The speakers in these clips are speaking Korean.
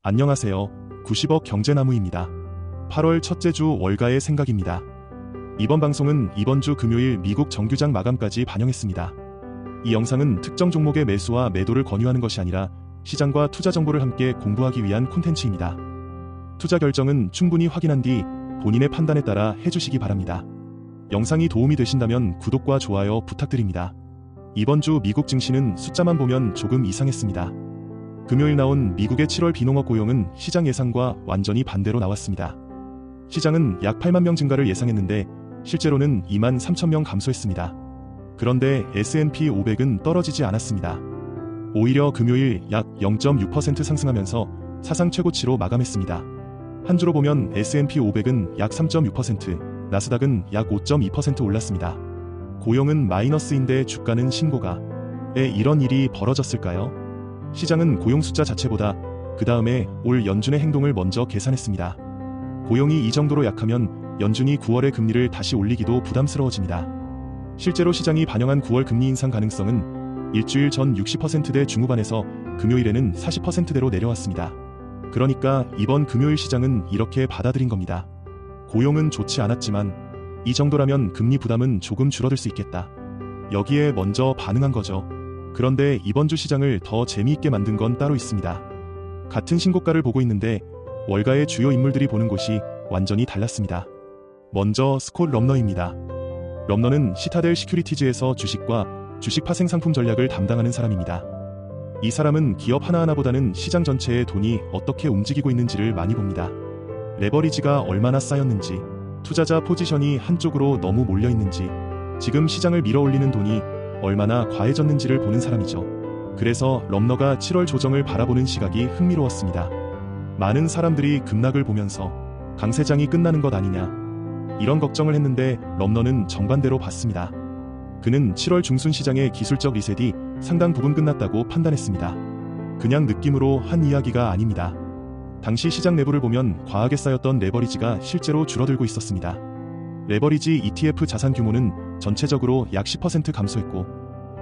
안녕하세요. 90억 경제나무입니다. 8월 첫째 주 월가의 생각입니다. 이번 방송은 이번 주 금요일 미국 정규장 마감까지 반영했습니다. 이 영상은 특정 종목의 매수와 매도를 권유하는 것이 아니라 시장과 투자 정보를 함께 공부하기 위한 콘텐츠입니다. 투자 결정은 충분히 확인한 뒤 본인의 판단에 따라 해주시기 바랍니다. 영상이 도움이 되신다면 구독과 좋아요 부탁드립니다. 이번 주 미국 증시는 숫자만 보면 조금 이상했습니다. 금요일 나온 미국의 7월 비농업 고용은 시장 예상과 완전히 반대로 나왔습니다. 시장은 약 8만 명 증가를 예상했는데 실제로는 2만 3천 명 감소했습니다. 그런데 S&P 500은 떨어지지 않았습니다. 오히려 금요일 약 0.6% 상승하면서 사상 최고치로 마감했습니다. 한 주로 보면 S&P 500은 약 3.6%, 나스닥은 약 5.2% 올랐습니다. 고용은 마이너스인데 주가는 신고가. 이런 일이 벌어졌을까요? 시장은 고용 숫자 자체보다 그 다음에 올 연준의 행동을 먼저 계산했습니다. 고용이 이 정도로 약하면 연준이 9월에 금리를 다시 올리기도 부담스러워집니다. 실제로 시장이 반영한 9월 금리 인상 가능성은 일주일 전 60%대 중후반에서 금요일에는 40%대로 내려왔습니다. 그러니까 이번 금요일 시장은 이렇게 받아들인 겁니다. 고용은 좋지 않았지만 이 정도라면 금리 부담은 조금 줄어들 수 있겠다. 여기에 먼저 반응한 거죠. 그런데 이번 주 시장을 더 재미있게 만든 건 따로 있습니다. 같은 신고가를 보고 있는데 월가의 주요 인물들이 보는 곳이 완전히 달랐습니다. 먼저 스콧 럼너입니다. 럼너는 시타델 시큐리티즈에서 주식과 주식 파생 상품 전략을 담당하는 사람입니다. 이 사람은 기업 하나하나보다는 시장 전체의 돈이 어떻게 움직이고 있는지를 많이 봅니다. 레버리지가 얼마나 쌓였는지, 투자자 포지션이 한쪽으로 너무 몰려 있는지, 지금 시장을 밀어올리는 돈이 얼마나 과해졌는지를 보는 사람이죠. 그래서 럼너가 7월 조정을 바라보는 시각이 흥미로웠습니다. 많은 사람들이 급락을 보면서 강세장이 끝나는 것 아니냐 이런 걱정을 했는데 럼너는 정반대로 봤습니다. 그는 7월 중순 시장의 기술적 리셋이 상당 부분 끝났다고 판단했습니다. 그냥 느낌으로 한 이야기가 아닙니다. 당시 시장 내부를 보면 과하게 쌓였던 레버리지가 실제로 줄어들고 있었습니다. 레버리지 ETF 자산 규모는 전체적으로 약 10% 감소했고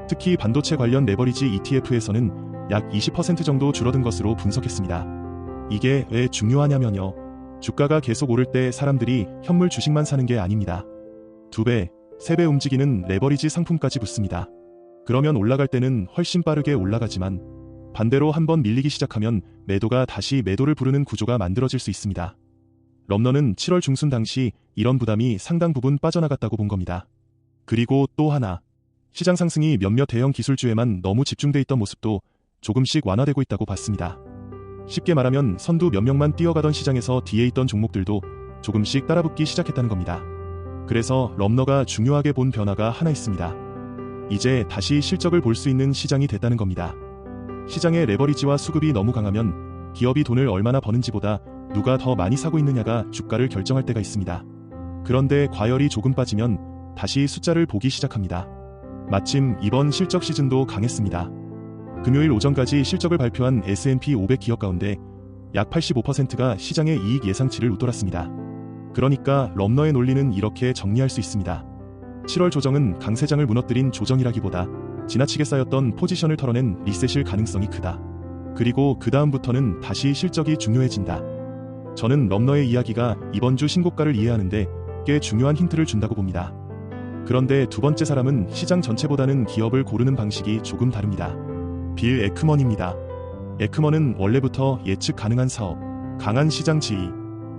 특히 반도체 관련 레버리지 ETF에서는 약 20% 정도 줄어든 것으로 분석했습니다. 이게 왜 중요하냐면요. 주가가 계속 오를 때 사람들이 현물 주식만 사는 게 아닙니다. 2배, 3배 움직이는 레버리지 상품까지 붙습니다. 그러면 올라갈 때는 훨씬 빠르게 올라가지만 반대로 한번 밀리기 시작하면 매도가 다시 매도를 부르는 구조가 만들어질 수 있습니다. 럼너는 7월 중순 당시 이런 부담이 상당 부분 빠져나갔다고 본 겁니다. 그리고 또 하나, 시장 상승이 몇몇 대형 기술주에만 너무 집중돼 있던 모습도 조금씩 완화되고 있다고 봤습니다. 쉽게 말하면 선두 몇 명만 뛰어가던 시장에서 뒤에 있던 종목들도 조금씩 따라붙기 시작했다는 겁니다. 그래서 럼너가 중요하게 본 변화가 하나 있습니다. 이제 다시 실적을 볼 수 있는 시장이 됐다는 겁니다. 시장의 레버리지와 수급이 너무 강하면 기업이 돈을 얼마나 버는지보다 누가 더 많이 사고 있느냐가 주가를 결정할 때가 있습니다. 그런데 과열이 조금 빠지면 다시 숫자를 보기 시작합니다. 마침 이번 실적 시즌도 강했습니다. 금요일 오전까지 실적을 발표한 S&P 500 기업 가운데 약 85%가 시장의 이익 예상치를 웃돌았습니다. 그러니까 럼너의 논리는 이렇게 정리할 수 있습니다. 7월 조정은 강세장을 무너뜨린 조정이라기보다 지나치게 쌓였던 포지션을 털어낸 리셋일 가능성이 크다. 그리고 그 다음부터는 다시 실적이 중요해진다. 저는 럼너의 이야기가 이번 주 신고가를 이해하는데 꽤 중요한 힌트를 준다고 봅니다. 그런데 두 번째 사람은 시장 전체보다는 기업을 고르는 방식이 조금 다릅니다. 빌 에크먼입니다. 에크먼은 원래부터 예측 가능한 사업, 강한 시장 지위,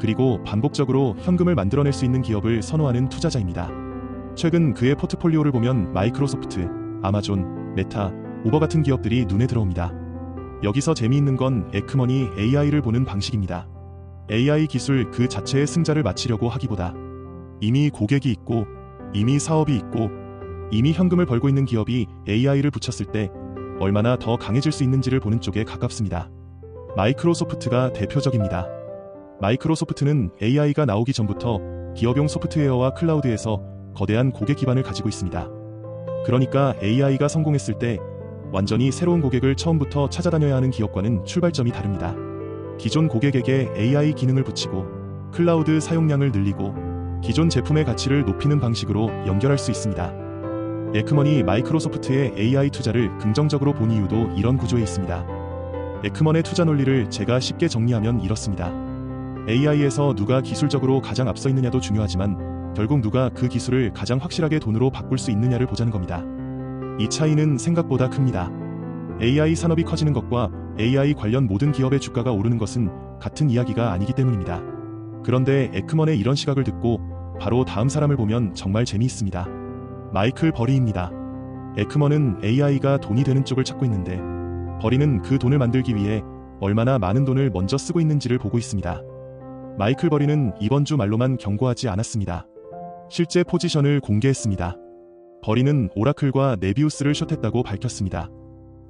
그리고 반복적으로 현금을 만들어낼 수 있는 기업을 선호하는 투자자입니다. 최근 그의 포트폴리오를 보면 마이크로소프트, 아마존, 메타, 우버 같은 기업들이 눈에 들어옵니다. 여기서 재미있는 건 에크먼이 AI를 보는 방식입니다. AI 기술 그 자체의 승자를 맞추려고 하기보다 이미 고객이 있고 이미 사업이 있고 이미 현금을 벌고 있는 기업이 AI를 붙였을 때 얼마나 더 강해질 수 있는지를 보는 쪽에 가깝습니다. 마이크로소프트가 대표적입니다. 마이크로소프트는 AI가 나오기 전부터 기업용 소프트웨어와 클라우드에서 거대한 고객 기반을 가지고 있습니다. 그러니까 AI가 성공했을 때 완전히 새로운 고객을 처음부터 찾아다녀야 하는 기업과는 출발점이 다릅니다. 기존 고객에게 AI 기능을 붙이고 클라우드 사용량을 늘리고 기존 제품의 가치를 높이는 방식으로 연결할 수 있습니다. 에크먼이 마이크로소프트의 AI 투자를 긍정적으로 본 이유도 이런 구조에 있습니다. 에크먼의 투자 논리를 제가 쉽게 정리하면 이렇습니다. AI에서 누가 기술적으로 가장 앞서 있느냐도 중요하지만 결국 누가 그 기술을 가장 확실하게 돈으로 바꿀 수 있느냐를 보자는 겁니다. 이 차이는 생각보다 큽니다. AI 산업이 커지는 것과 AI 관련 모든 기업의 주가가 오르는 것은 같은 이야기가 아니기 때문입니다. 그런데 에크먼의 이런 시각을 듣고 바로 다음 사람을 보면 정말 재미있습니다. 마이클 버리입니다. 에크먼은 AI가 돈이 되는 쪽을 찾고 있는데 버리는 그 돈을 만들기 위해 얼마나 많은 돈을 먼저 쓰고 있는지를 보고 있습니다. 마이클 버리는 이번 주 말로만 경고하지 않았습니다. 실제 포지션을 공개했습니다. 버리는 오라클과 네비우스를 숏했다고 밝혔습니다.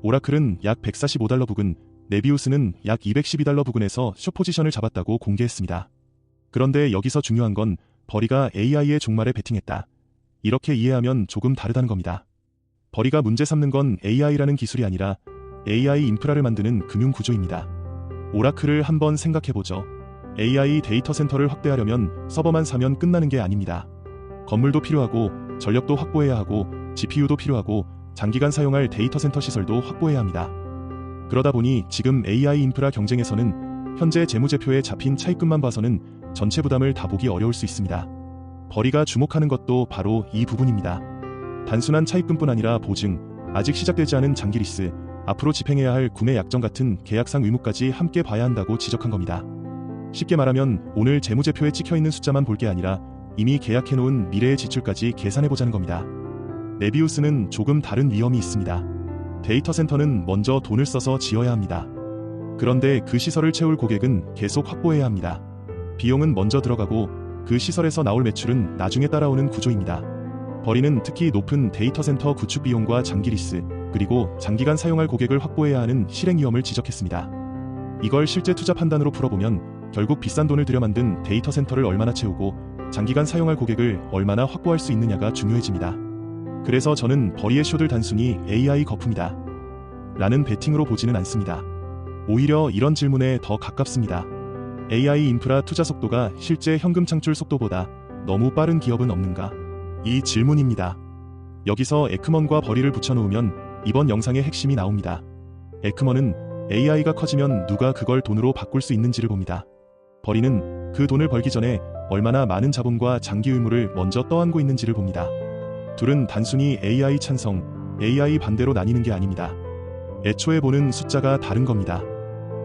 오라클은 약 145달러 부근, 네비우스는 약 212달러 부근에서 숏 포지션을 잡았다고 공개했습니다. 그런데 여기서 중요한 건 버리가 AI의 종말에 베팅했다. 이렇게 이해하면 조금 다르다는 겁니다. 버리가 문제 삼는 건 AI라는 기술이 아니라 AI 인프라를 만드는 금융 구조입니다. 오라클을 한번 생각해보죠. AI 데이터 센터를 확대하려면 서버만 사면 끝나는 게 아닙니다. 건물도 필요하고 전력도 확보해야 하고 GPU도 필요하고 장기간 사용할 데이터 센터 시설도 확보해야 합니다. 그러다 보니 지금 AI 인프라 경쟁에서는 현재 재무제표에 잡힌 차입금만 봐서는 전체 부담을 다 보기 어려울 수 있습니다. 버리가 주목하는 것도 바로 이 부분입니다. 단순한 차입금뿐 아니라 보증, 아직 시작되지 않은 장기 리스, 앞으로 집행해야 할 구매 약정 같은 계약상 의무까지 함께 봐야 한다고 지적한 겁니다. 쉽게 말하면 오늘 재무제표에 찍혀있는 숫자만 볼 게 아니라 이미 계약해놓은 미래의 지출까지 계산해보자는 겁니다. 네비우스는 조금 다른 위험이 있습니다. 데이터 센터는 먼저 돈을 써서 지어야 합니다. 그런데 그 시설을 채울 고객은 계속 확보해야 합니다. 비용은 먼저 들어가고 그 시설에서 나올 매출은 나중에 따라오는 구조입니다. 버리는 특히 높은 데이터 센터 구축 비용과 장기 리스, 그리고 장기간 사용할 고객을 확보해야 하는 실행 위험을 지적했습니다. 이걸 실제 투자 판단으로 풀어보면 결국 비싼 돈을 들여 만든 데이터 센터를 얼마나 채우고 장기간 사용할 고객을 얼마나 확보할 수 있느냐가 중요해집니다. 그래서 저는 버리의 숏을 단순히 AI 거품이다 라는 베팅으로 보지는 않습니다. 오히려 이런 질문에 더 가깝습니다. AI 인프라 투자 속도가 실제 현금 창출 속도보다 너무 빠른 기업은 없는가? 이 질문입니다. 여기서 에크먼과 버리를 붙여놓으면 이번 영상의 핵심이 나옵니다. 에크먼은 AI가 커지면 누가 그걸 돈으로 바꿀 수 있는지를 봅니다. 버리는 그 돈을 벌기 전에 얼마나 많은 자본과 장기 의무를 먼저 떠안고 있는지를 봅니다. 둘은 단순히 AI 찬성, AI 반대로 나뉘는 게 아닙니다. 애초에 보는 숫자가 다른 겁니다.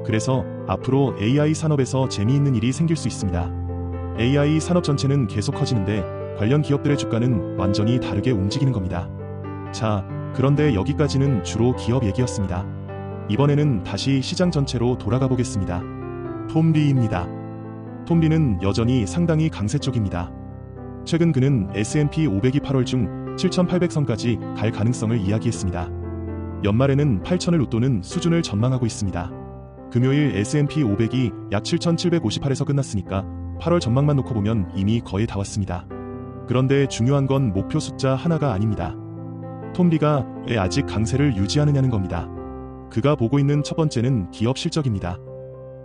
그래서 앞으로 AI 산업에서 재미있는 일이 생길 수 있습니다. AI 산업 전체는 계속 커지는데 관련 기업들의 주가는 완전히 다르게 움직이는 겁니다. 자, 그런데 여기까지는 주로 기업 얘기였습니다. 이번에는 다시 시장 전체로 돌아가 보겠습니다. 톰비입니다. 톰비는 여전히 상당히 강세 쪽입니다. 최근 그는 S&P 500이 8월 중 7,800선까지 갈 가능성을 이야기했습니다. 연말에는 8,000을 웃도는 수준을 전망하고 있습니다. 금요일 S&P 500이 약 7,758에서 끝났으니까 8월 전망만 놓고 보면 이미 거의 다 왔습니다. 그런데 중요한 건 목표 숫자 하나가 아닙니다. 톰비가 왜 아직 강세를 유지하느냐는 겁니다. 그가 보고 있는 첫 번째는 기업 실적입니다.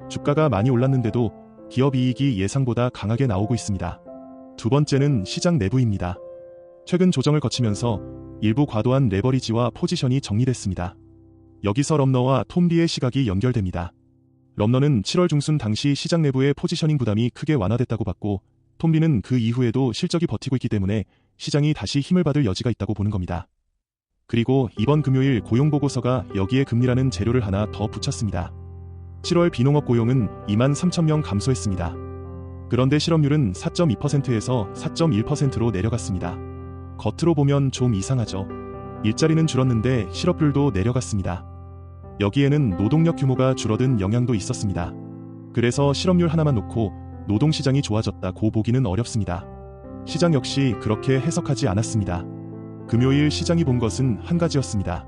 주가가 많이 올랐는데도 기업 이익이 예상보다 강하게 나오고 있습니다. 두 번째는 시장 내부입니다. 최근 조정을 거치면서 일부 과도한 레버리지와 포지션이 정리됐습니다. 여기서 럼너와 톰비의 시각이 연결됩니다. 럼너는 7월 중순 당시 시장 내부의 포지셔닝 부담이 크게 완화됐다고 봤고 톰비는 그 이후에도 실적이 버티고 있기 때문에 시장이 다시 힘을 받을 여지가 있다고 보는 겁니다. 그리고 이번 금요일 고용보고서가 여기에 금리라는 재료를 하나 더 붙였습니다. 7월 비농업 고용은 23,000명 감소했습니다. 그런데 실업률은 4.2%에서 4.1%로 내려갔습니다. 겉으로 보면 좀 이상하죠. 일자리는 줄었는데 실업률도 내려갔습니다. 여기에는 노동력 규모가 줄어든 영향도 있었습니다. 그래서 실업률 하나만 놓고 노동시장이 좋아졌다고 보기는 어렵습니다. 시장 역시 그렇게 해석하지 않았습니다. 금요일 시장이 본 것은 한 가지였습니다.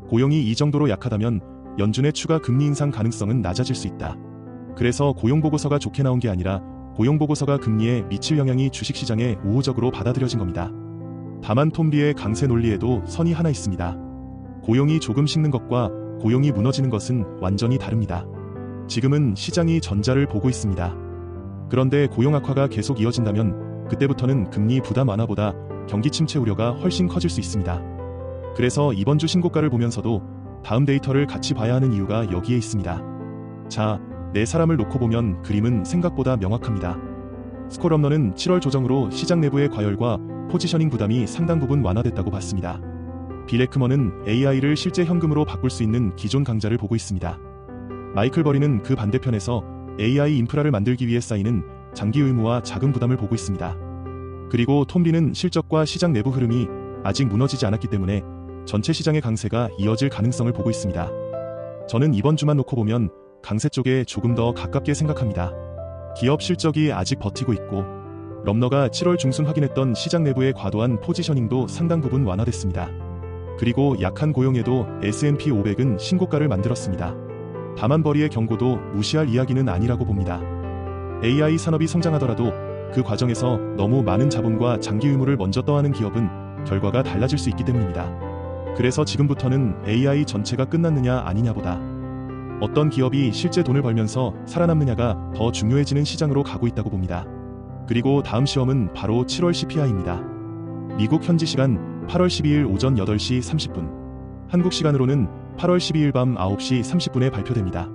고용이 이 정도로 약하다면 연준의 추가 금리 인상 가능성은 낮아질 수 있다. 그래서 고용보고서가 좋게 나온 게 아니라 고용보고서가 금리에 미칠 영향이 주식시장에 우호적으로 받아들여진 겁니다. 다만 톰비의 강세 논리에도 선이 하나 있습니다. 고용이 조금 식는 것과 고용이 무너지는 것은 완전히 다릅니다. 지금은 시장이 전자를 보고 있습니다. 그런데 고용 악화가 계속 이어진다면 그때부터는 금리 부담 완화보다 경기 침체 우려가 훨씬 커질 수 있습니다. 그래서 이번 주 신고가를 보면서도 다음 데이터를 같이 봐야 하는 이유가 여기에 있습니다. 자, 네 사람을 놓고 보면 그림은 생각보다 명확합니다. 스콜업너는 7월 조정으로 시장 내부의 과열과 포지셔닝 부담이 상당 부분 완화됐다고 봤습니다. 빌 에크먼은 AI를 실제 현금으로 바꿀 수 있는 기존 강자를 보고 있습니다. 마이클 버리는 그 반대편에서 AI 인프라를 만들기 위해 쌓이는 장기 의무와 자금 부담을 보고 있습니다. 그리고 톰 리는 실적과 시장 내부 흐름이 아직 무너지지 않았기 때문에 전체 시장의 강세가 이어질 가능성을 보고 있습니다. 저는 이번 주만 놓고 보면 강세 쪽에 조금 더 가깝게 생각합니다. 기업 실적이 아직 버티고 있고 럼너가 7월 중순 확인했던 시장 내부의 과도한 포지셔닝도 상당 부분 완화됐습니다. 그리고 약한 고용에도 S&P 500은 신고가를 만들었습니다. 다만 버리의 경고도 무시할 이야기는 아니라고 봅니다. AI 산업이 성장하더라도 그 과정에서 너무 많은 자본과 장기 의무를 먼저 떠안은 기업은 결과가 달라질 수 있기 때문입니다. 그래서 지금부터는 AI 전체가 끝났느냐 아니냐보다 어떤 기업이 실제 돈을 벌면서 살아남느냐가 더 중요해지는 시장으로 가고 있다고 봅니다. 그리고 다음 시험은 바로 7월 CPI입니다. 미국 현지 시간 8월 12일 오전 8시 30분, 한국 시간으로는 8월 12일 밤 9시 30분에 발표됩니다.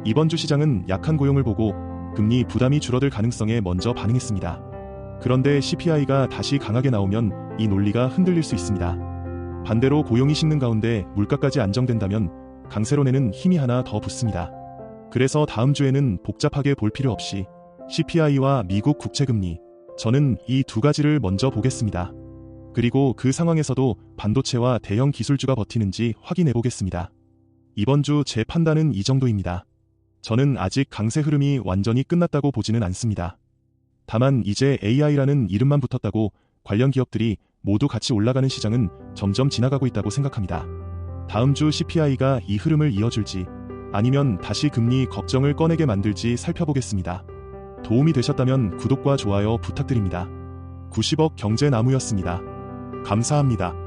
이번 주 시장은 약한 고용을 보고 금리 부담이 줄어들 가능성에 먼저 반응했습니다. 그런데 CPI가 다시 강하게 나오면 이 논리가 흔들릴 수 있습니다. 반대로 고용이 식는 가운데 물가까지 안정된다면 강세론에는 힘이 하나 더 붙습니다. 그래서 다음 주에는 복잡하게 볼 필요 없이 CPI와 미국 국채금리, 저는 이 두 가지를 먼저 보겠습니다. 그리고 그 상황에서도 반도체와 대형 기술주가 버티는지 확인해 보겠습니다. 이번 주 제 판단은 이 정도입니다. 저는 아직 강세 흐름이 완전히 끝났다고 보지는 않습니다. 다만 이제 AI라는 이름만 붙었다고 관련 기업들이 모두 같이 올라가는 시장은 점점 지나가고 있다고 생각합니다. 다음 주 CPI가 이 흐름을 이어줄지 아니면 다시 금리 걱정을 꺼내게 만들지 살펴보겠습니다. 도움이 되셨다면 구독과 좋아요 부탁드립니다. 90억 경제나무였습니다. 감사합니다.